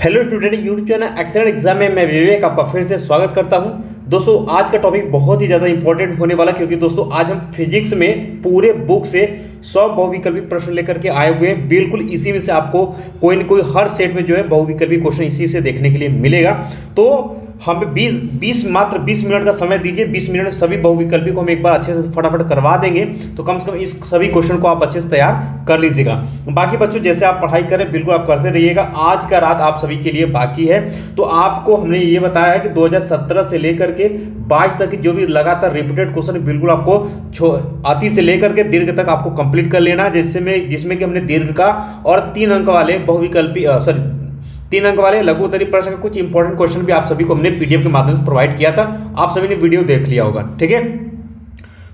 Hello student, YouTube channel excellent exam में मैं विवेक आपका फिर से स्वागत करता हूं। दोस्तों आज का टॉपिक बहुत ही ज़्यादा इंपॉर्टेंट होने वाला, क्योंकि दोस्तों आज हम फिजिक्स में पूरे बुक से 100 बहुविकल्पी प्रश्न लेकर के आए हुए हैं। बिल्कुल इसी में से आपको कोई न कोई हर सेट में जो है बहुविकल्पी क्वेश्चन इसी से देखने के लिए मिलेगा। तो हमें 20 मिनट का समय दीजिए। 20 मिनट में सभी बहुविकल्पी को हम एक बार अच्छे से फटाफट करवा देंगे, तो कम से कम इस सभी क्वेश्चन को आप अच्छे से तैयार कर लीजिएगा। बाकी बच्चों जैसे आप पढ़ाई करें बिल्कुल आप करते रहिएगा। आज का रात आप सभी के लिए बाकी है। तो आपको हमने ये बताया है कि 2017 से लेकर के 22 तक की जो भी लगातार रिपीटेड क्वेश्चन बिल्कुल आपको अति से लेकर के दीर्घ तक आपको कंप्लीट कर लेना है, जिसमें कि हमने दीर्घ का और 3 अंक वाले बहुविकल्पी 3 अंक वाले लघु उत्तरीय प्रश्न का कुछ इंपॉर्टेंट क्वेश्चन भी आप सभी को हमने पीडीएफ के माध्यम से प्रोवाइड किया था। आप सभी ने वीडियो देख लिया होगा, ठीक है।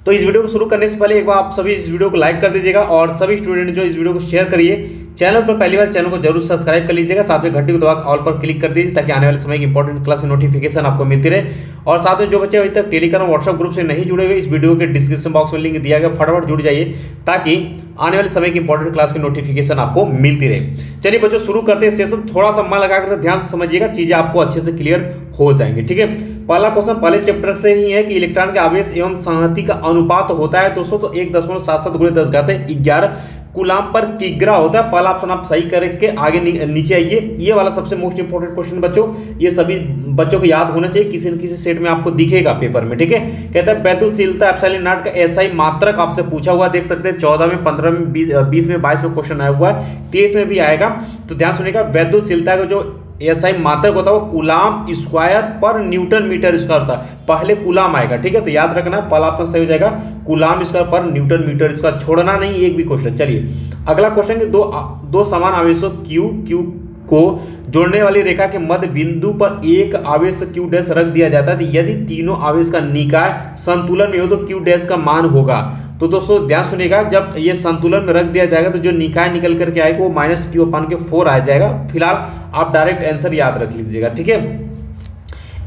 तो इस वीडियो को शुरू करने से पहले एक बार आप सभी इस वीडियो को लाइक कर दीजिएगा और सभी स्टूडेंट जो इस वीडियो को शेयर करिए। चैनल पर पहली बार चैनल को जरूर सब्सक्राइब कर लीजिएगा, साथ में घंटी को दबा ऑल पर क्लिक कर दीजिए ताकि आने वाले समय की इंपॉर्टेंट क्लास की नोटिफिकेशन आपको मिलती रहे। और साथ में जो बच्चे अभी तक टेलीग्राम व्हाट्सएप ग्रुप से नहीं जुड़े हुए, इस वीडियो के डिस्क्रिप्शन बॉक्स में लिंक दिया गया, फटाफट जुड़ जाइए ताकि आने वाले समय की इंपॉर्टेंट क्लास की नोटिफिकेशन आपको मिलती रहे। चलिए बच्चों शुरू करते हैं सेशन। थोड़ा सा मन लगाकर ध्यान से समझिएगा, चीजें आपको अच्छे से क्लियर हो जाएंगी, ठीक है। पहला क्वेश्चन पहले चैप्टर से ही है कि इलेक्ट्रॉन के आवेश एवं संहति का अनुपात होता है दोस्तों, तो 1.77 × 10⁻11 कूलाम पर किग्रा होता है। पहला ऑप्शन आप सही करके आगे नीचे आइए। ये वाला सबसे मोस्ट इंपोर्टेंट क्वेश्चन बच्चों, ये सभी बच्चों को याद होना चाहिए, किसी न किसी सेट में आपको दिखेगा पेपर में, ठीक है। कहता है वैद्युतशीलता एप्सिलॉन नॉट का एसआई मात्रक आपसे पूछा हुआ, देख सकते हैं 14 में, 15 में, 20 में, 22 में क्वेश्चन आया हुआ है, 23 में भी आएगा। तो ध्यान सुनिएगा, वैद्युतशीलता का जो एसआई मात्रक होता है वो कूलाम स्क्वायर पर न्यूटन मीटर स्क्वायर होता है। पहले कूलाम आएगा, ठीक है, तो याद रखना पहला ऑप्शन सही हो जाएगा, कूलाम स्क्वायर पर न्यूटन मीटर स्क्वायर, छोड़ना नहीं एक भी क्वेश्चन। चलिए अगला क्वेश्चन कि दो समान आवेशों Q को जोड़ने वाली रेखा के मध्य बिंदु पर एक आवेश Q डैश रख दिया जाता है, तो यदि तीनों आवेश का निकाय संतुलन में हो तो Q डैश का मान होगा। तो दोस्तों ध्यान सुनिएगा, जब ये संतुलन में रख दिया जाएगा तो जो निकाय निकल करके आएगा वो -Q/4 आ जाएगा। फिलहाल आप डायरेक्ट आंसर याद रख लीजिएगा, ठीक है।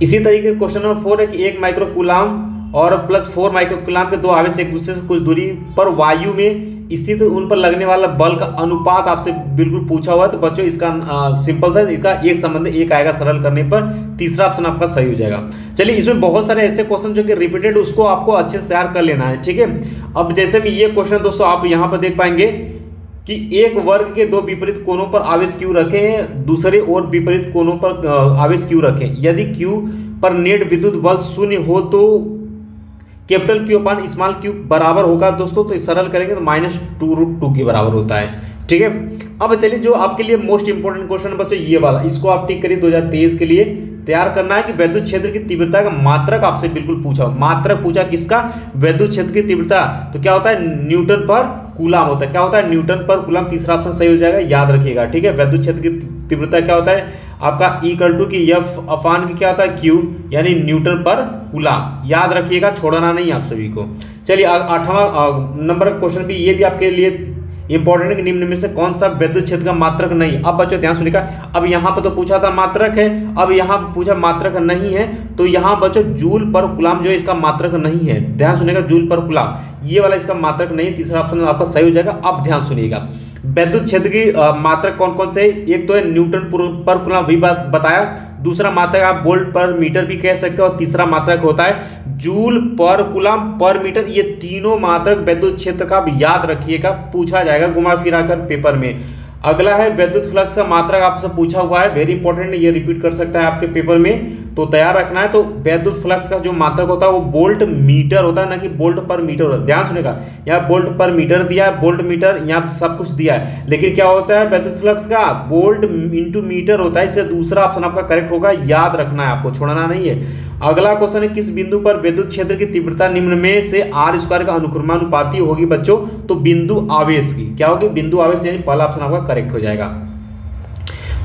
इसी तरीके क्वेश्चन नंबर 4 है कि 1 माइक्रो कूलाम और +4 माइक्रो कूलाम के दो आवेश एक दूसरे से कुछ दूरी पर वायु में स्थित उन पर लगने वाला बल का अनुपात आपसे बिल्कुल पूछा हुआ है। तो बच्चों इसका सिंपल सा इसका एक संबंध एक आएगा सरल करने पर, तीसरा ऑप्शन आपका सही हो जाएगा। चलिए इसमें बहुत सारे ऐसे क्वेश्चन जो कि रिपीटेड, उसको आपको अच्छे से तैयार कर लेना है, ठीक है। अब जैसे में ये क्वेश्चन दोस्तों आप यहाँ पर देख पाएंगे कि एक वर्ग के दो विपरीत कोनों पर आवेश Q रखे हैं, दूसरे और विपरीत कोनों पर आवेश Q रखें। यदि Q पर नेट विद्युत बल 0 हो तो कैपिटल Q/स्मॉल q बराबर होगा दोस्तों। तो सरल करेंगे तो -2√2 के बराबर होता है, ठीक है। अब चलिए जो आपके लिए मोस्ट इंपोर्टेंट क्वेश्चन बच्चों ये वाला, इसको आप टिक करिए। 2023 के लिए तैयार करना है कि विद्युत क्षेत्र की तीव्रता का मात्रक आपसे बिल्कुल पूछा, मात्रक पूछा किसका, विद्युत क्षेत्र की तीव्रता। तो क्या होता है, न्यूटन पर कूलाम होता है। क्या होता है, न्यूटन पर कूलाम, तीसरा ऑप्शन सही हो जाएगा, याद रखिएगा, ठीक है। विद्युत क्षेत्र की तीव्रता क्या होता है आपका = की F/, क्या होता है Q, यानी न्यूटन पर कूलाम, याद रखिएगा, छोड़ना नहीं आप सभी को। चलिए 8वां नंबर क्वेश्चन भी, ये भी आपके लिए इंपॉर्टेंट है कि निम्न में से कौन सा विद्युत क्षेत्र का मात्रक नहीं। अब बच्चों ध्यान सुनिएगा, अब यहाँ पर तो पूछा था मात्रक है, अब यहाँ पूछा मात्रक नहीं है, तो यहाँ बच्चों जूल पर कूलाम जो है इसका मात्रक नहीं है। ध्यान सुनिएगा, जूल पर कूलाम ये वाला इसका मात्रक नहीं है, तीसरा ऑप्शन आपका सही हो जाएगा। अब ध्यान सुनिएगा, विद्युत क्षेत्र की मात्रक कौन कौन से है, एक तो है न्यूटन पर कूलाम भी बताया, दूसरा मात्रक आप वोल्ट पर मीटर भी कह सकते हो, और तीसरा मात्रक होता है जूल पर कूलाम पर मीटर। ये तीनों मात्रक विद्युत क्षेत्र का भी याद रखिएगा, पूछा जाएगा घुमा फिरा कर पेपर में। अगला है विद्युत फ्लक्स का मात्रक आपसे पूछा हुआ है, वेरी इंपॉर्टेंट, ये रिपीट कर सकता है आपके पेपर में, तो तैयार रखना है। तो विद्युत फ्लक्स का जो मात्रक होता है वो वोल्ट मीटर होता है, ना कि वोल्ट पर मीटर होता है। ध्यान सुनेगा, यहाँ वोल्ट पर मीटर दिया है, वोल्ट मीटर यहाँ सब कुछ दिया है, लेकिन क्या होता है विद्युत फ्लक्स का वोल्ट × मीटर होता है, इससे दूसरा ऑप्शन आपका करेक्ट होगा, याद रखना है, आपको छोड़ना नहीं है। अगला क्वेश्चन है किस बिंदु पर विद्युत क्षेत्र की तीव्रता निम्न में से r² का अनुक्रमानुपाती होगी बच्चों। तो बिंदु आवेश की क्या होगी, बिंदु आवेश, यानी पहला ऑप्शन आपका करेक्ट हो जाएगा।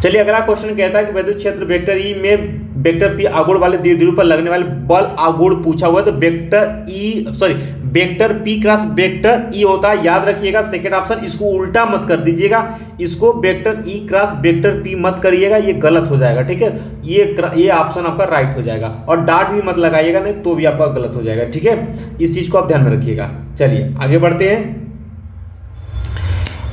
चलिए अगला क्वेश्चन कहता है कि विद्युत क्षेत्र वेक्टर E में वेक्टर P आगुण वाले द्विध्रुव पर लगने वाले बल आगुण पूछा हुआ है। तो vector P cross vector E होता है, याद रखिएगा, सेकंड ऑप्शन। इसको उल्टा मत कर दीजिएगा, इसको vector E cross vector P मत करिएगा, ये गलत हो जाएगा, ठीक है। ये ऑप्शन आपका राइट हो जाएगा, और डॉट भी मत लगाइएगा, नहीं तो भी आपका गलत हो जाएगा, ठीक है। इस चीज को आप ध्यान में रखिएगा। चलिए आगे बढ़ते हैं।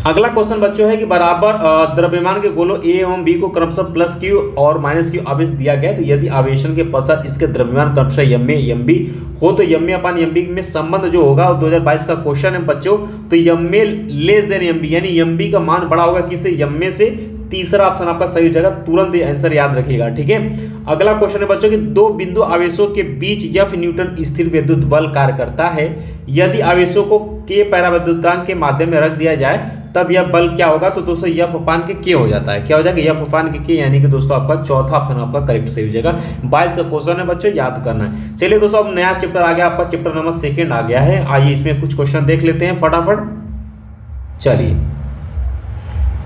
अगला क्वेश्चन बच्चों है कि बराबर द्रव्यमान के गोलों ए एवं बी को क्रमशः प्लस क्यू और माइनस क्यू आवेश दिया गया है, तो यदि आवेशन के पश्चात इसके द्रव्यमान क्रमशः एम ए एम बी हो तो M A upon M B में संबंध जो होगा 2022 का क्वेश्चन है बच्चों। तो M A less than M B यानी एम बी का मान बड़ा होगा किससे, एम ए से। तीसरा ऑप्शन आपका सही हो जाएगा, तुरंत आंसर याद रखिएगा, ठीक है। अगला क्वेश्चन है बच्चों कि दो बिंदु आवेशों के बीच एफ न्यूटन स्थिर विद्युत बल कार्य करता है, यदि आवेशों को के परावैद्युतांक के माध्यम में रख दिया जाए तब यह बल क्या होगा, तो दोस्तों एफ अपान के के हो जाता है, क्या हो जाएगा एफ अपान के यानी कि दोस्तों आपका चौथा ऑप्शन आपका करेक्ट सही हो जाएगा। 22 का क्वेश्चन है बच्चों, याद करना है। चलिए दोस्तों अब नया चैप्टर आ गया, आपका चैप्टर नंबर 2 आ गया है। आइए इसमें कुछ क्वेश्चन देख लेते हैं फटाफट। चलिए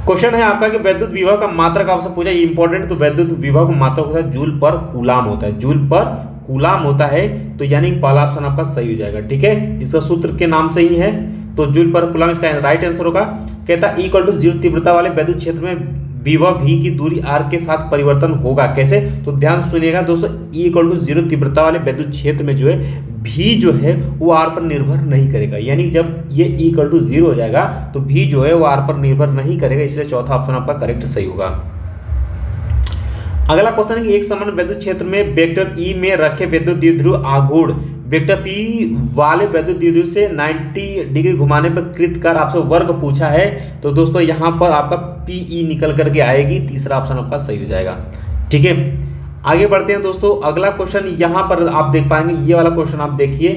क्वेश्चन है आपका कि वैद्युत विभव का मात्रक आपसे पूछा, ये इंपॉर्टेंट। तो वैद्युत विभव का मात्रक होता है जूल पर कूलाम होता है, जूल पर कूलाम होता है, तो यानी पहला ऑप्शन आपका सही हो जाएगा, ठीक है। इसका सूत्र के नाम से ही है, तो जूल पर कूलाम इसका राइट आंसर होगा। कहता है इक्वल टू 0 तीव्रता वाले वैद्युत क्षेत्र में विभव v की दूरी r के साथ परिवर्तन होगा, कैसे, तो ध्यान से सुनिएगा दोस्तों। इक्वल टू 0 तीव्रता वाले वैद्युत क्षेत्र में जो है v जो है वो r पर निर्भर नहीं करेगा, यानी जब ये इक्वल टू 0 हो जाएगा तो v जो है वो r पर निर्भर नहीं करेगा, इसलिए चौथा ऑप्शन आपका करेक्ट सही होगा। अगला क्वेश्चन है कि एक समान वैद्युत क्षेत्र में वेक्टर E में रखे वैद्युत द्विध्रुव आघूर्ण वेक्टर P वाले वैद्युत द्विध्रुव से 90 डिग्री घुमाने पर कृत कर आपसे वर्ग पूछा है, तो दोस्तों यहाँ पर आपका PE निकल करके आएगी, तीसरा ऑप्शन आपका सही हो जाएगा, ठीक है। आगे बढ़ते हैं दोस्तों। अगला क्वेश्चन यहाँ पर आप देख पाएंगे, ये वाला क्वेश्चन आप देखिए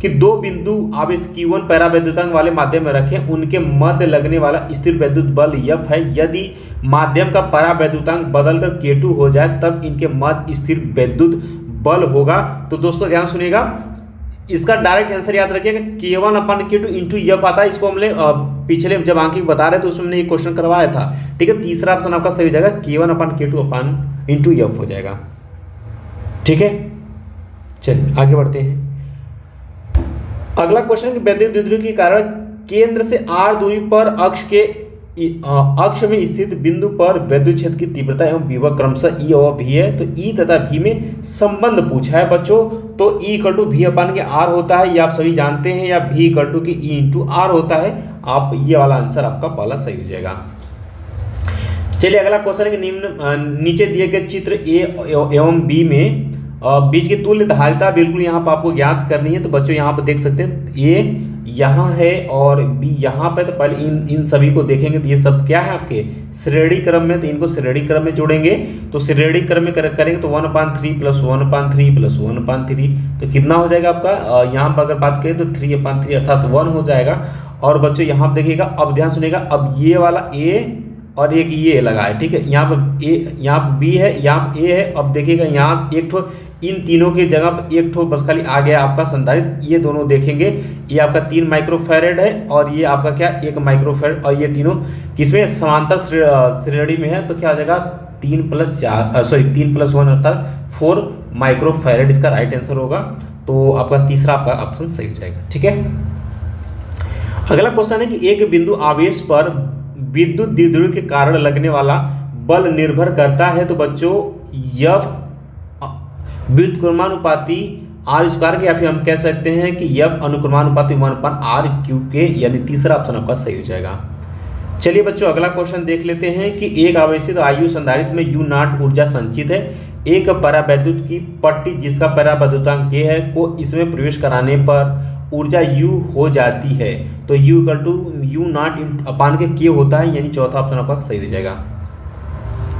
कि दो बिंदु आवेश Q1 परावैद्युतांक वाले माध्यम में रखें, उनके मध्य लगने वाला स्थिर वैद्युत बल F है, यदि माध्यम का परावैद्युतांक बदलकर K2 हो जाए तब इनके मध्य स्थिर वैद्युत बल होगा। तो दोस्तों ध्यान सुनिएगा, इसका डायरेक्ट आंसर याद रखिएगा K1 अपान K2 इंटू F आता है, इसको हमने पिछले जब अंकित बता रहे तो उसमें हमने ये क्वेश्चन करवाया था, ठीक है। तीसरा ऑप्शन आपका सही हो जाएगा, K1 अपान K2 अपान इंटू F हो जाएगा, ठीक है। चलिए आगे बढ़ते हैं। अगला क्वेश्चन कि वैद्युत द्विध्रुव के कारण केंद्र से r दूरी पर अक्ष में स्थित बिंदु पर वैद्युत क्षेत्र की तीव्रता एवं विभव क्रमशः E और V है, तो E तथा V में संबंध पूछा है बच्चों। तो E इक्वल टू V अपान के R होता है, ये आप सभी जानते हैं, या V equal to E into R होता है। आप ये वाला आंसर आपका पहला सही हो जाएगा। चलिए अगला क्वेश्चन है कि निम्न नीचे दिए गए चित्र A एवं B में बीच की तुल्य धारिता बिल्कुल यहाँ पर आपको ज्ञात करनी है। तो बच्चों यहाँ पर देख सकते हैं A यहाँ है और B यहाँ पे, तो पहले इन सभी को देखेंगे तो ये सब क्या है आपके श्रेणी क्रम में, तो इनको श्रेणी क्रम में जोड़ेंगे। तो श्रेणी क्रम में करेंगे तो 1/3 प्लस 1/3 प्लस 1/3, तो कितना हो जाएगा आपका, यहाँ पर अगर बात करें तो 3/3 अर्थात 1 हो जाएगा। और बच्चों यहाँ पर देखिएगा, अब ध्यान सुनिएगा, अब ये वाला A और एक ये लगा है, ठीक है। यहाँ पर A, यहाँ पर B है, यहाँ पर A है। अब देखिएगा यहाँ एक ठो, इन तीनों की जगह पर एक ठो बस खाली आ गया आपका संधारित्र, ये दोनों देखेंगे, ये आपका 3 माइक्रोफैरेड है और ये आपका क्या 1 माइक्रोफैरेड, और ये तीनों किसमें समांतर श्रेणी में है, तो क्या हो जाएगा 3 + 1 अर्थात 4 माइक्रोफैरेड इसका राइट आंसर होगा। तो आपका तीसरा आपका ऑप्शन सही हो जाएगा, ठीक है। अगला क्वेश्चन है कि एक बिंदु आवेश पर विद्युत द्विध्रुव के कारण लगने वाला बल निर्भर करता है, तो बच्चों F व्युत्क्रमानुपाती R स्क्वायर के, या फिर हम कह सकते हैं कि F अनुक्रमानुपाती 1/r³ के, यानी तीसरा ऑप्शन आपका सही हो जाएगा। चलिए बच्चों अगला क्वेश्चन देख लेते हैं कि एक आवेशित आयु संधारित्र में U0 ऊर्जा संचित है, एक परावैद्युत की पट्टी जिसका परावैद्युतांक K है को इसमें प्रवेश कराने पर ऊर्जा U हो जाती है, तो U इक्वल टू U0 अपान के K होता है, यानी चौथा ऑप्शन आपका सही हो जाएगा।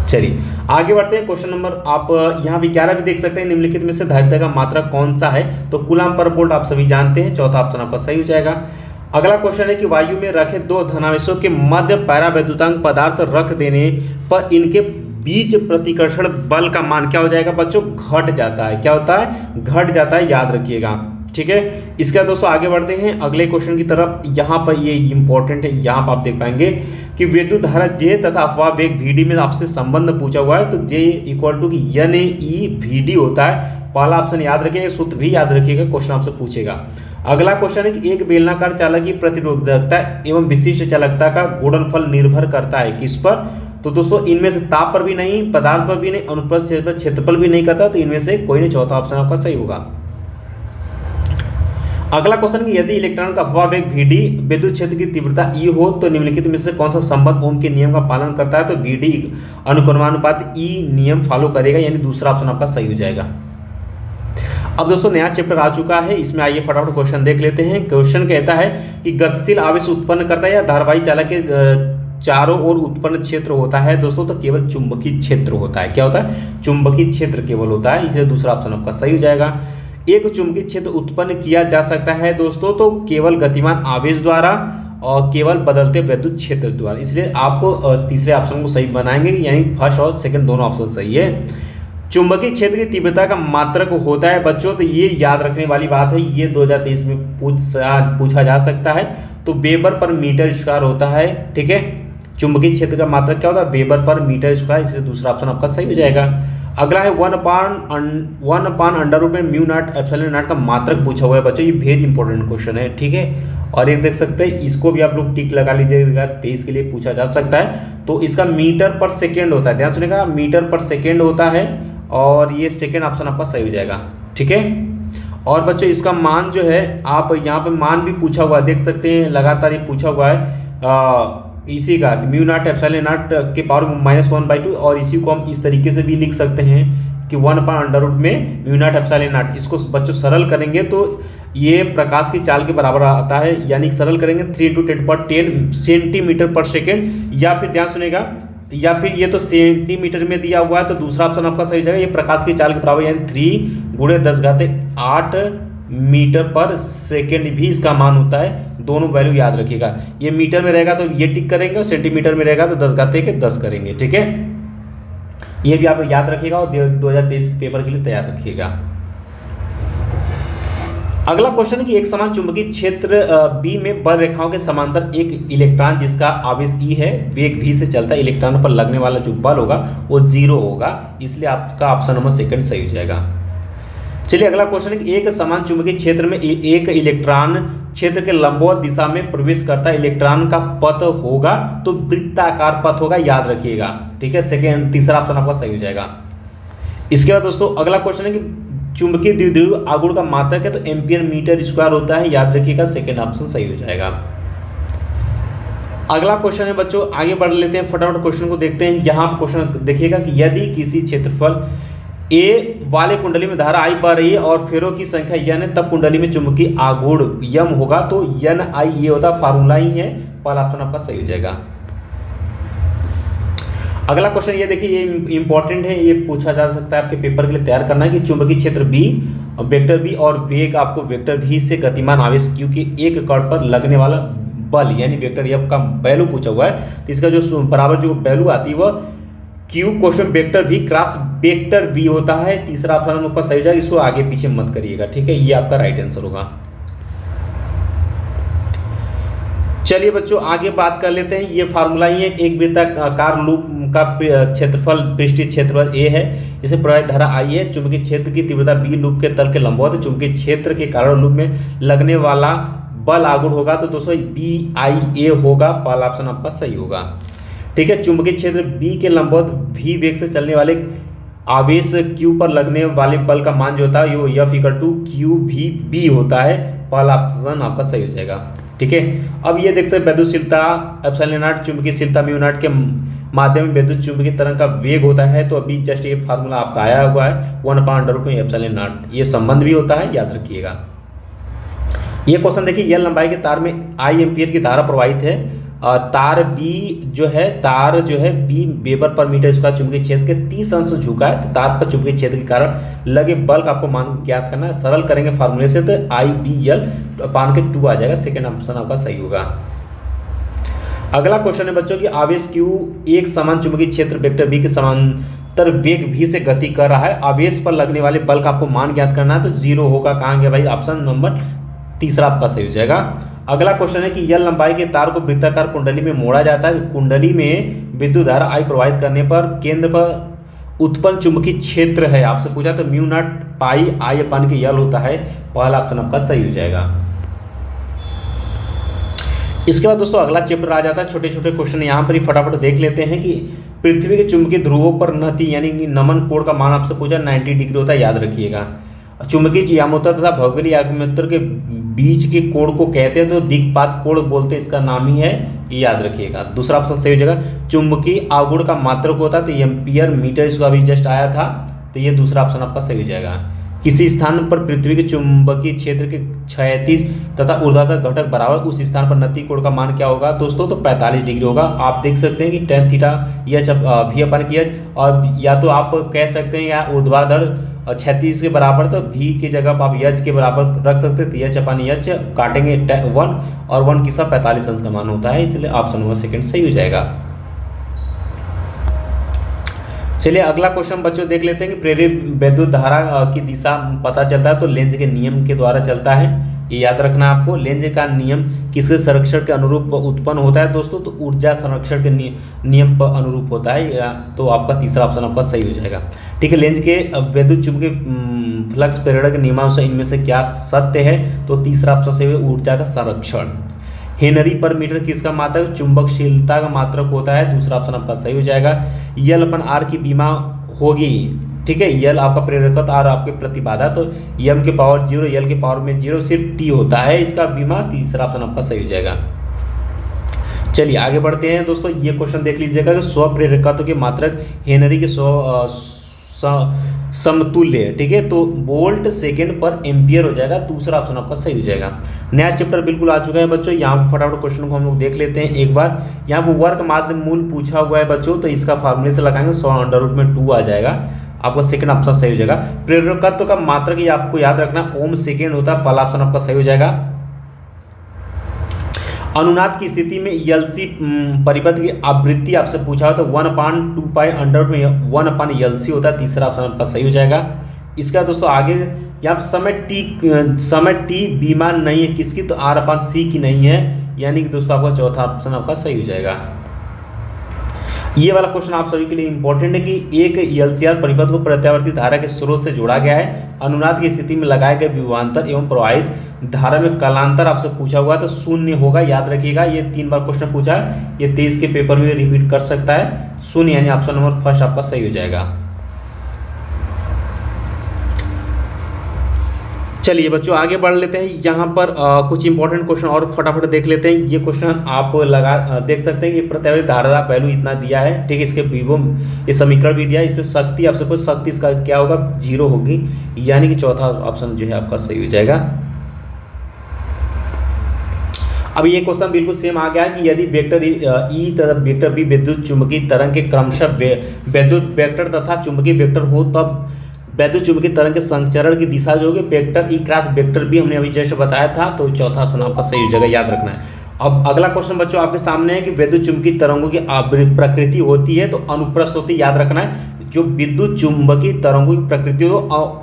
चलिए आगे बढ़ते हैं। क्वेश्चन नंबर आप यहाँ भी 11 भी देख सकते हैं, निम्नलिखित में से धारिता का मात्रक कौन सा है, तो कूलाम पर वोल्ट आप सभी जानते हैं, चौथा ऑप्शन आपका सही हो जाएगा। अगला क्वेश्चन है कि वायु में रखे दो धनावेशों के मध्य परावैद्युतांक पदार्थ रख देने पर इनके बीच प्रतिकर्षण बल का मान क्या हो जाएगा बच्चों, घट जाता है, क्या होता है, घट जाता है, याद रखिएगा, ठीक है। इसके बाद दोस्तों आगे बढ़ते हैं अगले क्वेश्चन की तरफ। यहाँ पर ये इंपॉर्टेंट है, यहाँ पर आप देख पाएंगे कि विद्युत धारा J तथा अपवाह वेग VD में आपसे संबंध पूछा हुआ है, तो J इक्वल टू NAE/VD होता है, पहला ऑप्शन याद रखिएगा, सूत्र भी याद रखिएगा, क्वेश्चन आपसे पूछेगा। अगला क्वेश्चन है कि एक बेलनाकार चालक की प्रतिरोधकता एवं विशिष्ट चालकता का गुणनफल निर्भर करता है किस पर, तो दोस्तों इनमें से ताप पर भी नहीं, पदार्थ पर भी नहीं, अनुप्रस्थ क्षेत्रफल भी नहीं करता, तो इनमें से कोई नहीं, चौथा ऑप्शन आपका सही होगा। अगला क्वेश्चन कि यदि इलेक्ट्रॉन का अफवाह वेग vd विद्युत क्षेत्र की तीव्रता E हो तो निम्नलिखित में से कौन सा संबंध ओम के नियम का पालन करता है? तो vd अनुक्रमानुपात E नियम फॉलो करेगा, यानी दूसरा ऑप्शन आपका सही हो जाएगा। अब दोस्तों नया चैप्टर आ चुका है, इसमें आइए फटाफट क्वेश्चन देख लेते हैं। क्वेश्चन कहता है कि गतिशील आवेश उत्पन्न करता है या धारावाही चालक के चारों ओर उत्पन्न क्षेत्र होता है दोस्तों, तो केवल चुंबकीय क्षेत्र होता है। क्या होता है? चुंबकीय क्षेत्र केवल होता है, इसलिए दूसरा ऑप्शन आपका सही हो जाएगा। एक चुंबकीय क्षेत्र उत्पन्न किया जा सकता है दोस्तों तो केवल गतिमान आवेश द्वारा और केवल बदलते विद्युत क्षेत्र द्वारा, इसलिए आप तीसरे ऑप्शन को सही बनाएंगे, यानी फर्स्ट और सेकंड दोनों ऑप्शन सही है। चुंबकीय क्षेत्र की तीव्रता का मात्रक होता है बच्चों, तो ये याद रखने वाली बात है, ये 2023 में पूछा जा सकता है। तो वेबर पर मीटर स्क्वायर होता है, ठीक है। चुंबकीय क्षेत्र का मात्रक क्या होता है? वेबर पर मीटर स्क्वायर, इसलिए दूसरा ऑप्शन आपका सही हो जाएगा। अगला है 1/√में म्यू नॉट एप्सिलॉन नॉट का मात्रक पूछा हुआ है बच्चों, ये वेरी इंपॉर्टेंट क्वेश्चन है, ठीक है। और एक देख सकते हैं, इसको भी आप लोग टिक लगा लीजिएगा, 23 के लिए पूछा जा सकता है। तो इसका मीटर पर सेकेंड होता है, ध्यान सुनिएगा, मीटर पर सेकेंड होता है, और ये सेकेंड ऑप्शन आपका सही हो जाएगा, ठीक है। और बच्चों इसका मान जो है, आप यहाँ पे मान भी पूछा हुआ है, देख सकते हैं, लगातार ये पूछा हुआ है इसी का म्यू नॉट एप्सिलॉन नॉट के पावर -1/2, और इसी को हम इस तरीके से भी लिख सकते हैं कि 1/√में म्यू नॉट एप्सिलॉन नॉट। इसको बच्चों सरल करेंगे तो ये प्रकाश की चाल के बराबर आता है, यानी सरल करेंगे 3 × 10⁻10 सेंटीमीटर पर सेकेंड, या फिर ध्यान सुनेगा, या फिर ये तो सेंटीमीटर में दिया हुआ है, तो दूसरा ऑप्शन आपका सही हो जाएगा, ये प्रकाश की चाल के बराबर, यानी 3 × 10⁸ मीटर पर सेकेंड भी इसका मान होता है। दोनों वैल्यू याद रखिएगा, ये मीटर में रहेगा तो ये टिक करेंगे, और सेंटीमीटर में रहेगा तो 10⁻10 करेंगे, ठीक है। ये भी आप याद रखिएगा और 2023 पेपर के लिए तैयार रखिएगा। अगला क्वेश्चन है कि एक समान चुंबकीय क्षेत्र बी में बल रेखाओं के समांतर एक इलेक्ट्रॉन जिसका आवेश ई है, वेग v से चलता है, इलेक्ट्रॉन पर लगने वाला जो बल होगा वो 0 होगा, इसलिए आपका ऑप्शन नंबर सेकंड सही हो जाएगा। चलिए अगला क्वेश्चन है कि एक समान चुंबकीय क्षेत्र में एक इलेक्ट्रॉन क्षेत्र के लंबवत दिशा में प्रवेश करता है, इलेक्ट्रॉन का पथ होगा तो वृत्ताकार पथ होगा, याद रखिएगा, ठीक है। सेकेंड तीसरा ऑप्शन आपका सही हो जाएगा। इसके बाद दोस्तों अगला क्वेश्चन है कि चुंबकीय द्विध्रुव आघूर्ण का मात्रक है, तो एम्पियर मीटर स्क्वायर होता है, याद रखिएगा, सेकेंड ऑप्शन सही हो जाएगा। अगला क्वेश्चन है बच्चों, आगे बढ़ लेते हैं, फटाफट क्वेश्चन को देखते हैं। यहाँ पर क्वेश्चन देखिएगा कि यदि किसी क्षेत्रफल ए वाले कुंडली में धारा I बह रही है और फेरों की संख्या n है, तब कुंडली में चुंबकीय आघूर्ण m होगा, तो Ni ये होता है, फार्मूला ही है, पहला ऑप्शन आपका सही हो जाएगा। अगला क्वेश्चन ये देखिए, ये इंपॉर्टेंट है, ये पूछा जा सकता है, आपके पेपर के लिए तैयार करना है कि चुंबकीय क्षेत्र B वेक्टर B और वेग आपको वेक्टर v से गतिमान आवेश q के एक कण पर लगने वाला बल यानी वेक्टर f का वैल्यू पूछा हुआ है, तो इसका जो बराबर जो वैल्यू आती है वह q question vector v cross vector v होता है। तीसरा ऑप्शन आपका सही हो जाएगा, इसको आगे पीछे मत करिएगा, ठीक है, ये आपका राइट आंसर होगा। चलिए बच्चों आगे बात कर लेते हैं, ये फार्मूला ही है, एक वृत्ताकार लूप का क्षेत्रफल पृष्ठीय क्षेत्रफल a है, इसे प्रवाहित धारा I है, चुंबकीय क्षेत्र की तीव्रता b लूप के तल के लंबवत है, चुंबकीय क्षेत्र के कारण लूप में लगने वाला बल आघूर्ण होगा, तो दोस्तों BIA होगा, पहला ऑप्शन आपका सही होगा, ठीक है। चुंबकीय क्षेत्र B के लंबवत v वेग से चलने वाले आवेश q पर लगने वाले बल का मान जो होता है वो F = QVB होता है, पहला ऑप्शन आपका सही हो जाएगा, ठीक है। अब ये देख सकते विद्युतशीलता एप्सिलॉन नॉट चुंबकीयशीलता म्यू नॉट के माध्यम में विद्युत चुंबकीय तरंग का वेग होता है, तो अभी जस्ट ये फार्मूला आपका आया हुआ है 1/√में एप्सिलॉन नॉट, ये संबंध भी होता है, याद रखिएगा। ये क्वेश्चन देखिए, L लंबाई के तार में I एम्पियर की धारा प्रवाहित है, तार जो है B वेबर पर मीटर स्क्वायर चुंबकीय क्षेत्र के 30 अंश झुका है, तो तार पर चुंबकीय क्षेत्र के कारण लगे बल का आपको मान ज्ञात करना है, सरल करेंगे फार्मूले से, तो IBL/2 आ जाएगा, सेकेंड ऑप्शन आपका सही होगा। अगला क्वेश्चन है बच्चों कि आवेश Q एक समान चुंबकीय क्षेत्र वेक्टर B के समांतर वेग v से गति कर रहा है, आवेश पर लगने वाले बल का आपको मान ज्ञात करना है, तो 0 होगा, कहाँ गया भाई, ऑप्शन नंबर तीसरा आपका सही हो जाएगा। अगला क्वेश्चन है कि L लंबाई के तार को वृत्ताकार कुंडली में मोड़ा जाता है, कुंडली में विद्युत धारा I प्रवाहित करने पर केंद्र पर उत्पन्न चुंबकीय क्षेत्र है, आपसे पूछा तो म्यू नॉट पाई I/L होता है, पहला ऑप्शन आपका सही हो जाएगा। इसके बाद दोस्तों अगला चैप्टर आ जाता है, छोटे छोटे क्वेश्चन यहाँ पर ही फटाफट देख लेते हैं कि पृथ्वी के चुंबकीय ध्रुवों पर नति यानी कि नमन कोण का मान आपसे पूछा 90 डिग्री होता है, याद रखिएगा। चुंबकीय यामोत्तर तथा भौगोलिक यामोत्तर के बीच के कोण को कहते हैं तो दिक्पात कोण बोलते हैं, इसका नाम ही है, ये याद रखिएगा। दूसरा ऑप्शन सही हो जाएगा। चुंबकीय आघूर्ण का मात्रक होता है तो एम्पियर मीटर, इसका अभी जस्ट आया था, तो ये दूसरा ऑप्शन आपका सही हो जाएगा। किसी स्थान पर पृथ्वी के चुंबकीय क्षेत्र के क्षैतिज तथा ऊर्ध्वाधर घटक बराबर, उस स्थान पर नति कोण का मान क्या होगा दोस्तों, तो 45 डिग्री होगा। आप देख सकते हैं कि tan थीटा एच भी अपन की एच, और या तो आप कह सकते हैं या ऊर्ध्वाधर क्षैतिज के बराबर, तो भी की जगह पर आप एच के बराबर रख सकते हैं, तो एच अपन एच काटेंगे 1 और 1 की सब 45 अंश का मान होता है, इसलिए ऑप्शन नंबर सेकंड सही हो जाएगा। चलिए अगला क्वेश्चन बच्चों देख लेते हैं कि प्रेरित विद्युत धारा की दिशा पता चलता है तो लेंज के नियम के द्वारा चलता है, ये याद रखना आपको। लेंज का नियम किसके संरक्षण के अनुरूप उत्पन्न होता है दोस्तों, तो ऊर्जा संरक्षण के नियम पर अनुरूप होता है, तो आपका तीसरा ऑप्शन आपका सही हो जाएगा। ठीक है, लेंज के विद्युत चुंबकीय फ्लक्स प्रेरण के नियमानुसार इनमें से क्या सत्य है, तो तीसरा ऑप्शन सही है, ऊर्जा का संरक्षण। हेनरी पर मीटर किसका मात्रक, चुंबकशीलता का मात्रक होता है, दूसरा ऑप्शन आपका सही हो जाएगा। यल अपन आर की बीमा होगी, ठीक है, यल आपका प्रेरकत्व आर आपके प्रतिबाधा, तो यम के पावर 0 यल के पावर में 0 सिर्फ टी होता है इसका बीमा, तीसरा ऑप्शन आपका सही हो जाएगा। चलिए आगे बढ़ते हैं दोस्तों, ये क्वेश्चन देख लीजिएगा कि स्व प्रेरकत्व के मात्रक हेनरी के समतुल्य, ठीक है, तो वोल्ट सेकेंड पर एम्पियर हो जाएगा, दूसरा ऑप्शन आपका सही हो जाएगा। नया चैप्टर बिल्कुल आ चुका है बच्चों, यहाँ पर फटाफट क्वेश्चन को हम लोग देख लेते हैं एक बार। यहाँ पर वर्ग माध्य मूल पूछा हुआ है बच्चों, तो इसका फार्मूले से लगाएंगे 100√2 आ जाएगा, आपका सेकंड ऑप्शन सही हो जाएगा। प्रेरकत्व का मात्रक ये आपको याद रखना ओम सेकेंड होता है, पहला ऑप्शन आपका सही हो जाएगा। अनुनाद की स्थिति में एलसी परिपथ की आवृत्ति आपसे पूछा हो तो 1/2 पाई अंडर में 1/LC होता है, तीसरा ऑप्शन आपका सही हो जाएगा। इसका दोस्तों आगे यहाँ समय टी बीमा नहीं है किसकी, तो R/C की नहीं है, यानी कि दोस्तों आपका चौथा ऑप्शन आपका सही हो जाएगा। ये वाला क्वेश्चन आप सभी के लिए इंपॉर्टेंट है कि एक एलसीआर परिपथ को प्रत्यावर्ती धारा के स्रोत से जोड़ा गया है, अनुनाद की स्थिति में लगाए गए विभवांतर एवं प्रवाहित धारा में कालांतर आपसे पूछा हुआ तो 0 होगा, याद रखिएगा। ये 3 बार क्वेश्चन पूछा है, ये 23 के पेपर में रिपीट कर सकता है, 0 यानी ऑप्शन नंबर फर्स्ट आपका सही हो जाएगा। चलिए बच्चों आगे बढ़ लेते हैं, यहाँ पर कुछ इंपॉर्टेंट क्वेश्चन और फटाफट देख लेते हैं। ये क्वेश्चन आप देख सकते हैं कि प्रत्यावर्ती धारा वैल्यू इतना दिया है, ठीक है, इसके विभव ये समीकरण भी दिया है, इसमें शक्ति आपसे कुछ शक्ति इसका क्या होगा 0 होगी, यानी कि चौथा ऑप्शन जो है आपका सही हो जाएगा। अब ये क्वेश्चन बिल्कुल सेम आ गया है कि यदि वेक्टर ई तथा वेक्टर बी विद्युत चुंबकीय तरंग के क्रमशः विद्युत वेक्टर तथा चुंबकीय वेक्टर हो तब वैद्युत चुंबकीय तरंग के संचरण की दिशा जो होगी वेक्टर ई क्रॉस वेक्टर भी हमने अभी जस्ट बताया था, तो चौथा ऑप्शन आपका सही हो जाएगा, याद रखना है। अब अगला क्वेश्चन बच्चों आपके सामने है कि वैद्युत चुंबकीय तरंगों की प्रकृति होती है तो अनुप्रस्थ होती है, याद रखना है। जो विद्युत चुंबकीय तरंगों की प्रकृति हो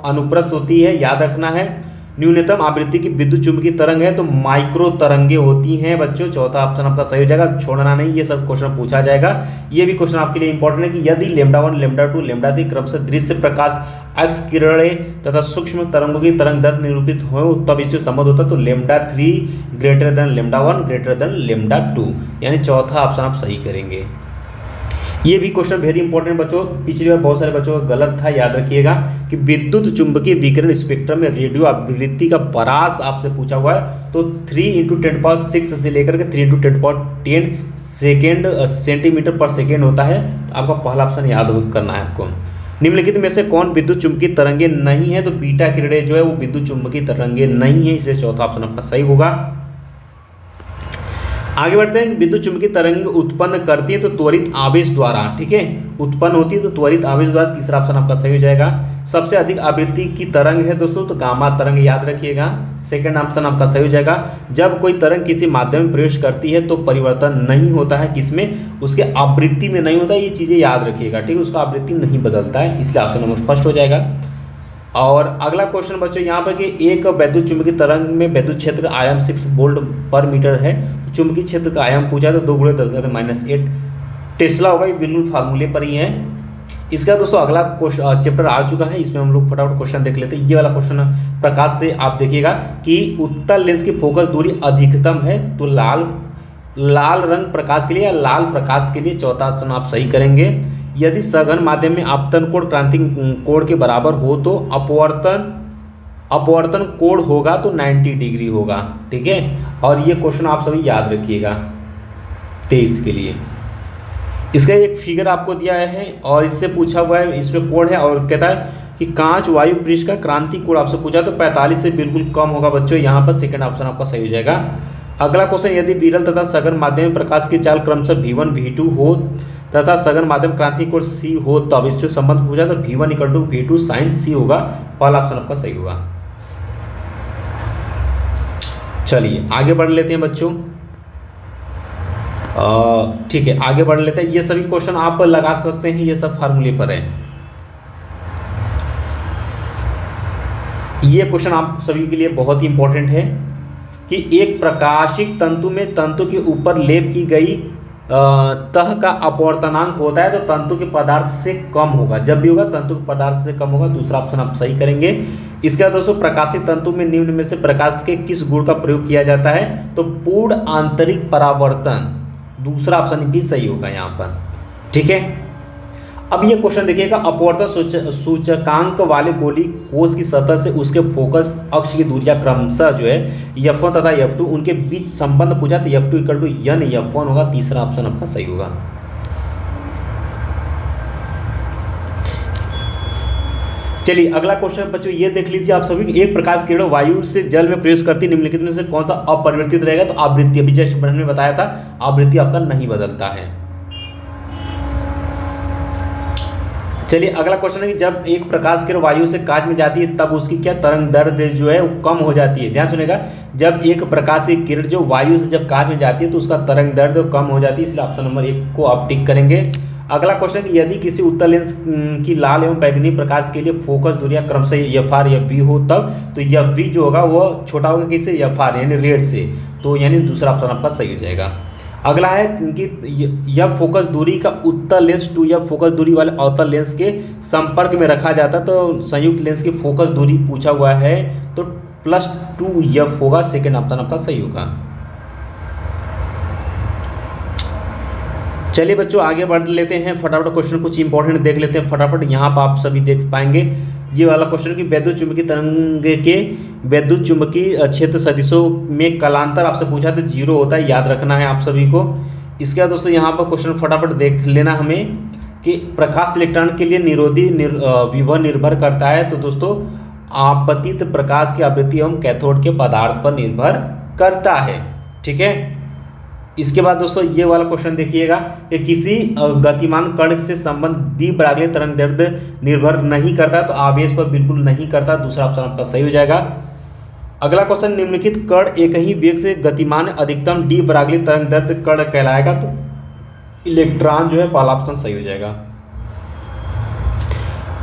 अनुप्रस्थ होती है, याद रखना है। न्यूनतम आवृत्ति की विद्युत चुंबकीय तरंग है तो माइक्रो तरंगे होती हैं बच्चों, चौथा ऑप्शन आपका सही हो जाएगा, छोड़ना नहीं, ये सब क्वेश्चन पूछा जाएगा। ये भी क्वेश्चन आपके लिए इंपॉर्टेंट है कि यदि λ1 λ2 λ3 क्रमशः दृश्य प्रकाश एक्स किरणें तथा सूक्ष्म तरंगों की तरंग दर निरूपित हो तब इसमें संबंध होता है तो λ3 ग्रेटर देन λ1 ग्रेटर देन λ2, यानी चौथा ऑप्शन आप सही करेंगे। ये भी क्वेश्चन वेरी इंपॉर्टेंट बच्चों, पिछली बार बहुत सारे बच्चों का गलत था, याद रखिएगा कि विद्युत चुंबकीय विकिरण स्पेक्ट्रम में रेडियो आवृत्ति का परास आपसे पूछा हुआ है तो 3 × 10⁶ से लेकर के 3 × 10⁻10 सेंटीमीटर पर सेकेंड होता है, तो आपका पहला ऑप्शन याद करना है आपको। निम्नलिखित में से कौन विद्युत चुंबकीय तरंगे नहीं है, तो बीटा किरणें जो है वो विद्युत चुंबकीय तरंगे नहीं है, इसलिए चौथा ऑप्शन आपका सही होगा। आगे बढ़ते हैं, विद्युत चुंबकीय तरंग उत्पन्न करती है तो त्वरित आवेश द्वारा, ठीक है, उत्पन्न होती है तो त्वरित आवेश द्वारा, तीसरा ऑप्शन आपका सही हो जाएगा। सबसे अधिक आवृत्ति की तरंग है दोस्तों तो गामा तरंग, याद रखिएगा, सेकंड ऑप्शन आपका सही हो जाएगा। जब कोई तरंग किसी माध्यम में प्रवेश करती है तो परिवर्तन नहीं होता है, किसमें, उसके आवृत्ति में नहीं होता है, ये चीज़ें याद रखिएगा, ठीक है, उसका आवृत्ति नहीं बदलता है, इसलिए ऑप्शन नंबर फर्स्ट हो जाएगा। और अगला क्वेश्चन बच्चों यहाँ पर कि एक वैद्युत चुंबकीय तरंग में वैद्युत क्षेत्र आयाम 6 वोल्ट पर मीटर है, चुंबकीय क्षेत्र का आयाम पूछा तो 2 × 10⁻8 टेस्ला होगा, ये बिल्कुल फार्मूले पर ही है। इसका दोस्तों अगला चैप्टर आ चुका है, इसमें हम लोग फटाफट क्वेश्चन देख लेते हैं। ये वाला क्वेश्चन प्रकाश से आप देखिएगा कि उत्तल लेंस की फोकस दूरी अधिकतम है तो लाल रंग प्रकाश के लिए या लाल प्रकाश के लिए चौथा ऑप्शन आप सही करेंगे। यदि सघन माध्यम में आपतन कोण क्रांति कोण के बराबर हो तो अपवर्तन अपवर्तन कोण होगा तो 90 डिग्री होगा। ठीक है, और ये क्वेश्चन आप सभी याद रखिएगा 23 के लिए। इसका एक फिगर आपको दिया है और इससे पूछा हुआ है, इसमें कोण है और कहता है कि कांच वायु पृष्ठ का क्रांति कोण आपसे पूछा तो 45 से बिल्कुल कम होगा बच्चों। यहाँ पर सेकंड ऑप्शन आपका सही हो जाएगा। अगला क्वेश्चन, यदि विरल तथा सघन माध्यम में प्रकाश की चाल क्रमशः V1 V2 हो तथा सघन माध्यम क्रांति कोण C हो तब इसमें संबंध पूछा तो V1 = V2 sin C होगा। पहला ऑप्शन आपका सही होगा। चलिए आगे बढ़ लेते हैं बच्चों। ठीक है, आगे बढ़ लेते हैं। ये सभी क्वेश्चन आप लगा सकते हैं, ये सब फार्मूले पर है। ये क्वेश्चन आप सभी के लिए बहुत ही इंपॉर्टेंट है कि एक प्रकाशिक तंतु में तंतु के ऊपर लेप की गई तह का अपवर्तनांक होता है तो तंतु के पदार्थ से कम होगा। जब भी होगा तंतु के पदार्थ से कम होगा। दूसरा ऑप्शन आप सही करेंगे। इसके बाद दोस्तों, प्रकाशित तंतु में निम्न में से प्रकाश के किस गुण का प्रयोग किया जाता है तो पूर्ण आंतरिक परावर्तन। दूसरा ऑप्शन भी सही होगा यहाँ पर। ठीक है, अब ये क्वेश्चन देखिएगा, अपवर्तन सूचकांक वाले गोली कोष की सतह से उसके फोकस अक्ष की दूरियां क्रमशः जो है F1 तथा F2 उनके बीच संबंध पूछा तो F2 = n F1 होगा। तीसरा ऑप्शन आपका सही होगा। चलिए अगला क्वेश्चन बच्चों ये देख लीजिए आप सभी। एक प्रकाश किरण वायु से जल में प्रवेश करती निम्नलिखित में से कौन सा अपरिवर्तित रहेगा तो आवृत्ति। अभी जस्ट हमने बताया था आवृत्ति आपका नहीं बदलता है। चलिए अगला क्वेश्चन है कि जब एक प्रकाश किरण वायु से कांच में जाती है तब उसकी क्या तरंग दैर्ध्य जो है वो कम हो जाती है। ध्यान सुनेगा, जब एक प्रकाश की किरण जो वायु से जब कांच में जाती है तो उसका तरंग दैर्ध्य कम हो जाती है, इसलिए ऑप्शन नंबर 1 को आप टिक करेंगे। अगला क्वेश्चन कि यदि किसी उत्तल लेंस की लाल एवं बैगनी प्रकाश के लिए फोकस दूरियां क्रमशः FR या V हो तब तो FV जो होगा वो छोटा होगा किससे, FR यानी रेड से। तो यानी दूसरा ऑप्शन आपका सही हो जाएगा। अगला है कि यह फोकस दूरी का उत्तल लेंस टू या फोकस दूरी वाले अवतल लेंस के संपर्क में रखा जाता है तो संयुक्त लेंस की फोकस दूरी पूछा हुआ है तो +2F होगा। सेकेंड ऑप्शन आपका सही होगा। चलिए बच्चों आगे बढ़ लेते हैं, फटाफट क्वेश्चन कुछ इंपॉर्टेंट देख लेते हैं फटाफट। यहाँ पर आप सभी देख पाएंगे ये वाला क्वेश्चन कि वैद्युत चुंबकीय तरंग के वैद्युत चुंबकीय क्षेत्र सदिशों में कलांतर आपसे पूछा तो 0 होता है, याद रखना है आप सभी को। इसके बाद दोस्तों यहाँ पर क्वेश्चन फटाफट देख लेना हमें कि प्रकाश इलेक्ट्रॉन के लिए निरोधी विभव निर्भर करता है तो दोस्तों आपतित प्रकाश की आवृत्ति एवं कैथोड के पदार्थ पर निर्भर करता है। ठीक है, इसके बाद दोस्तों ये वाला क्वेश्चन देखिएगा कि किसी गतिमान कण से संबंध द्विपरागीय तरंग दैर्ध्य निर्भर नहीं करता तो आवेश पर बिल्कुल नहीं करता। दूसरा ऑप्शन आपका सही हो जाएगा। अगला क्वेश्चन, निम्नलिखित कण एक ही वेग से गतिमान अधिकतम द्विपरागीय तरंग दैर्ध्य कण कहलाएगा तो इलेक्ट्रॉन जो है पहला ऑप्शन सही हो जाएगा।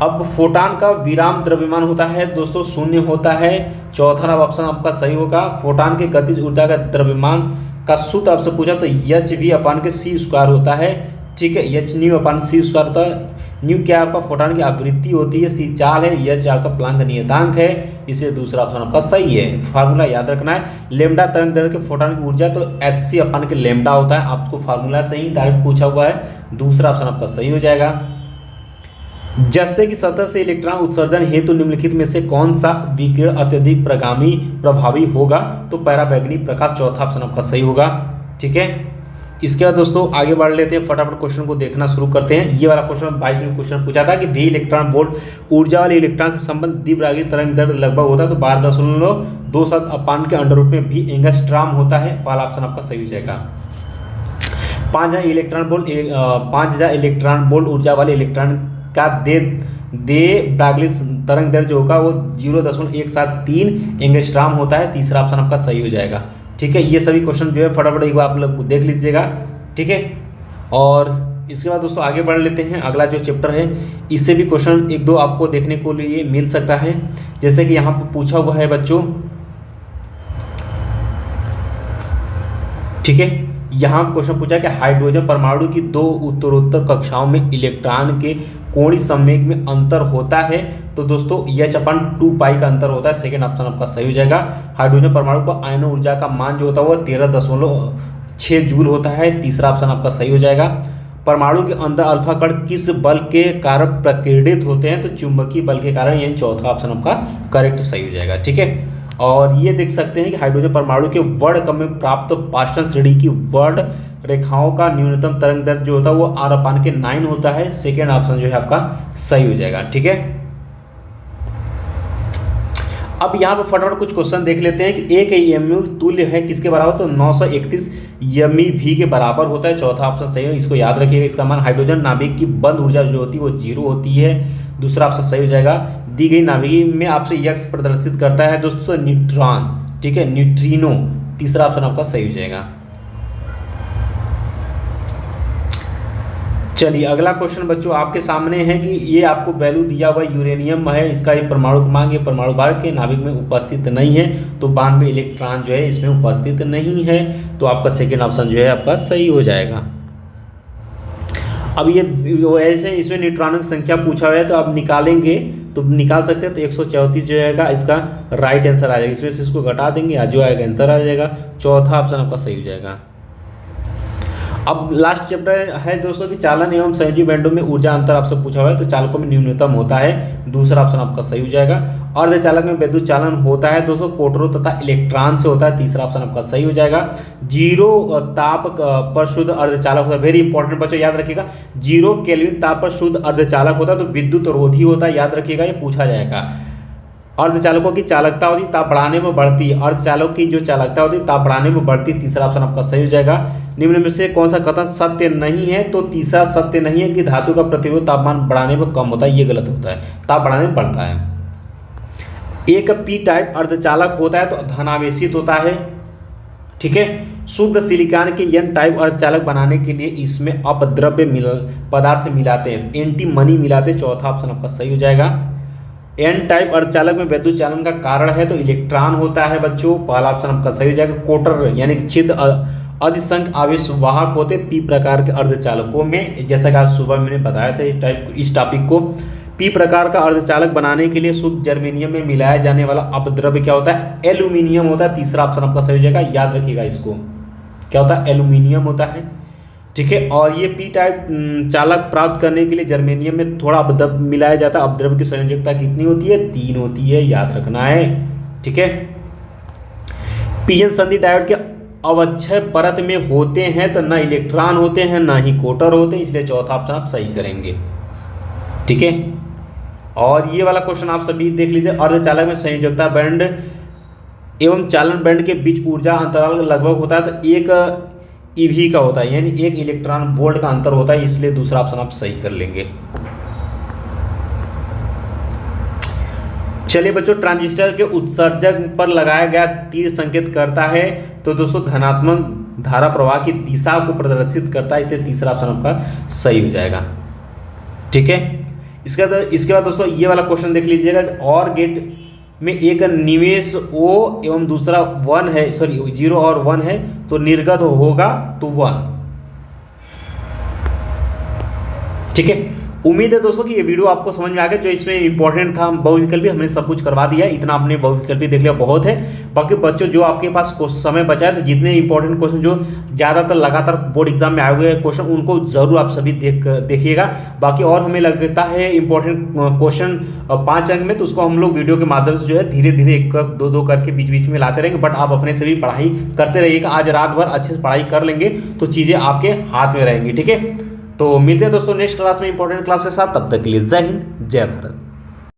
अब फोटॉन का विराम द्रव्यमान होता है दोस्तों 0 होता है। चौथा ऑप्शन आपका सही होगा। फोटॉन के गतिज ऊर्जा का द्रव्यमान का सूत्र आपसे पूछा तो hv/c² होता है। ठीक है, hν/c² होता है। न्यू क्या आपका फोटॉन की आवृत्ति होती है, c चाल है, h आपका प्लांक नियतांक है, इसे दूसरा ऑप्शन आपका सही है। फार्मूला याद रखना है, लेमडा तरंग दैर्ध्य के फोटॉन की ऊर्जा तो hc/λ होता है। आपको फार्मूला सही डायरेक्ट पूछा हुआ है, दूसरा ऑप्शन आपका सही हो जाएगा। जस्ते की सतह से इलेक्ट्रॉन उत्सर्जन हेतु निम्नलिखित में से कौन सा विकिरण अत्यधिक प्रभावी होगा तो पराबैंगनी प्रकाश। चौथा ऑप्शन आपका सही होगा। ठीक है, इसके बाद दोस्तों आगे बढ़ लेते हैं, फटाफट क्वेश्चन को देखना शुरू करते हैं। ये वाला क्वेश्चन 22वें क्वेश्चन पूछा था कि V इलेक्ट्रॉन वोल्ट ऊर्जा वाले इलेक्ट्रॉन से संबंध द्विपरागीय तरंग दैर्ध्य लगभग होता है तो 12.27 अपान के अंडर रूट में V एंगस्ट्रॉम होता है। पहला ऑप्शन आपका सही हो जाएगा। 5000 इलेक्ट्रॉन वोल्ट ऊर्जा वाले इलेक्ट्रॉन का दे ब्रागली तरंग दैर्ध्य जो होगा वो 0.173 एंगस्ट्रॉम होता है। तीसरा ऑप्शन आपका सही हो जाएगा। ठीक है, ये सभी क्वेश्चन जो है फटाफट एक बार आप लोग देख लीजिएगा। ठीक है, और इसके बाद दोस्तों आगे बढ़ लेते हैं। अगला जो चैप्टर है इससे भी क्वेश्चन 1-2 आपको देखने को लिए मिल सकता है। जैसे कि यहाँ पर पूछा हुआ है बच्चों, ठीक है, यहाँ क्वेश्चन पूछा कि हाइड्रोजन परमाणु की 2 उत्तरोत्तर कक्षाओं में इलेक्ट्रॉन के कोणीय संवेग में अंतर होता है तो दोस्तों h/2π का अंतर होता है। सेकेंड ऑप्शन आपका सही हो जाएगा। हाइड्रोजन परमाणु को आयन ऊर्जा का मान जो होता है वो 13.6 जूल होता है। तीसरा ऑप्शन आपका सही हो जाएगा। परमाणु के अंदर अल्फा कण किस बल के कारण प्रकीर्णित होते हैं? तो चुंबकीय बल के कारण। यानी चौथा ऑप्शन आपका करेक्ट सही हो जाएगा। ठीक है, और ये देख सकते हैं कि हाइड्रोजन परमाणु के वर्णक्रम में प्राप्त पास्टन श्रेणी की वर्ण रेखाओं का न्यूनतम तरंग दैर्ध्य जो होता है वो r/9 होता है। सेकेंड ऑप्शन जो है आपका सही हो जाएगा। ठीक है, अब यहाँ पर फटाफट कुछ क्वेश्चन देख लेते हैं कि एक एमयू तुल्य है किसके बराबर? तो 931 MeV के बराबर होता है। चौथा ऑप्शन सही है, इसको याद रखिएगा। इसका मान हाइड्रोजन नाभिक की बंद ऊर्जा जो होती है वो 0 होती है। दूसरा ऑप्शन सही हो जाएगा। दी गई नाभिक में आपसे यक्स प्रदर्शित करता है दोस्तों न्यूट्रॉन, ठीक है, न्यूट्रिनो। तीसरा ऑप्शन आपका सही हो जाएगा। चलिए अगला क्वेश्चन बच्चों आपके सामने है कि ये आपको वैल्यू दिया हुआ यूरेनियम है, इसका ये परमाणु क्रमांक, ये परमाणु भार के नाभिक में उपस्थित नहीं है, तो 92 इलेक्ट्रॉन जो है इसमें उपस्थित नहीं है। तो आपका सेकेंड ऑप्शन जो है आपका सही हो जाएगा। अब ये ऐसे इसमें न्यूट्रॉनों की संख्या पूछा हुआ है, तो आप निकालेंगे तो निकाल सकते हैं। तो 134 जो आएगा इसका राइट आंसर आ जाएगा। इसमें से इसको घटा देंगे, जो आएगा आंसर आ जाएगा। चौथा ऑप्शन आपका सही हो जाएगा। अब लास्ट चैप्टर है दोस्तों कि चालन एवं संयोजी बैंडों में ऊर्जा अंतर आपसे पूछा हुआ है, तो चालकों में न्यूनतम होता है। दूसरा ऑप्शन आपका सही हो जाएगा। अर्धचालक में विद्युत चालन होता है दोस्तों प्रोटॉन तथा इलेक्ट्रॉन से होता है। तीसरा ऑप्शन आपका सही हो जाएगा। 0 ताप पर शुद्ध अर्धचालक होता है। वेरी इंपॉर्टेंट बच्चों याद रखिएगा, 0 केल्विन ताप पर शुद्ध अर्धचालक होता है, तो विद्युत रोधी होता है। याद रखिएगा, ये पूछा जाएगा। अर्धचालकों की चालकता होती ताप बढ़ाने में बढ़ती है। अर्धचालकों की जो चालकता होती ताप बढ़ाने में बढ़ती। तीसरा ऑप्शन आपका सही हो जाएगा। निम्न में से कौन सा कथन सत्य नहीं है? तो तीसरा सत्य नहीं है कि धातु का प्रतिरोध तापमान बढ़ाने में कम होता है, ये गलत होता है, ताप बढ़ाने में बढ़ता है। एक पी टाइप अर्धचालक होता है तो धनावेशित होता है। ठीक है, शुद्ध सिलिकॉन के एन टाइप अर्धचालक बनाने के लिए इसमें अपद्रव्य पदार्थ मिलाते हैं, एंटीमनी मिलाते हैं। चौथा ऑप्शन आपका सही हो जाएगा। एन टाइप अर्धचालक में विद्युत चालन का कारण है तो इलेक्ट्रॉन होता है बच्चों। पहला ऑप्शन आपका सही हो जाएगा। कोटर यानी कि छिद्र अधिसंख्य आवेश वाहक होते पी प्रकार के अर्धचालकों में। जैसा कि आज सुबह मैंने बताया था इस टॉपिक को, पी प्रकार का अर्धचालक बनाने के लिए शुद्ध जर्मेनियम में मिलाया जाने वाला अपद्रव्य क्या होता है? एल्यूमिनियम होता है। तीसरा ऑप्शन आपका सही हो जाएगा। याद रखिएगा इसको, क्या होता है? एल्यूमिनियम होता है। ठीक है, और ये पी टाइप चालक प्राप्त करने के लिए जर्मेनियम में थोड़ा अपद्रव्य मिलाया जाता है। अपद्रव्य की संयोजकता कितनी होती है? 3 होती है, याद रखना है। ठीक है, पीएन संधि डायोड के अवक्षय परत में होते हैं तो ना इलेक्ट्रॉन होते हैं ना ही कोटर होते हैं, इसलिए चौथा ऑप्शन आप सही करेंगे। ठीक है, और ये वाला क्वेश्चन आप सभी देख लीजिए। अर्धचालक में संयोजकता बैंड एवं चालन बैंड के बीच ऊर्जा अंतराल लगभग होता है तो 1 ईवी का होता है, यानी 1 इलेक्ट्रॉन वोल्ट का अंतर होता है, इसलिए दूसरा ऑप्शन आप सही कर लेंगे। चलिए बच्चों, ट्रांजिस्टर के उत्सर्जक पर लगाया गया तीर संकेत करता है तो दोस्तों धनात्मक धारा प्रवाह की दिशा को प्रदर्शित करता है, इसलिए तीसरा ऑप्शन आपका सही हो जाएगा। ठीक है, इसके बाद दोस्तों ये वाला क्वेश्चन देख लीजिएगा। और गेट में एक निवेश O एवं दूसरा 1 है, सॉरी 0 और 1 है, तो निर्गत होगा तो 1। ठीक है, उम्मीद है दोस्तों कि ये वीडियो आपको समझ में आ गया। जो इसमें इंपॉर्टेंट था बहुविकल्पी हमने सब कुछ करवा दिया है, इतना आपने बहुविकल्पी देख लिया बहुत है। बाकी बच्चों जो आपके पास समय बचा है तो जितने इंपॉर्टेंट क्वेश्चन जो ज़्यादातर लगातार बोर्ड एग्जाम में आए हुए क्वेश्चन उनको जरूर आप सभी देखिएगा। बाकी और हमें लगता है इंपॉर्टेंट क्वेश्चन 5 अंक में, तो उसको हम लोग वीडियो के माध्यम से जो है धीरे धीरे 1-2 करके बीच बीच में लाते रहेंगे। बट आप अपने से भी पढ़ाई करते रहिएगा। आज रात भर अच्छे से पढ़ाई कर लेंगे तो चीज़ें आपके हाथ में रहेंगी। ठीक है, तो मिलते हैं दोस्तों नेक्स्ट क्लास में इंपॉर्टेंट क्लास के साथ। तब तक के लिए जय हिंद, जय भारत।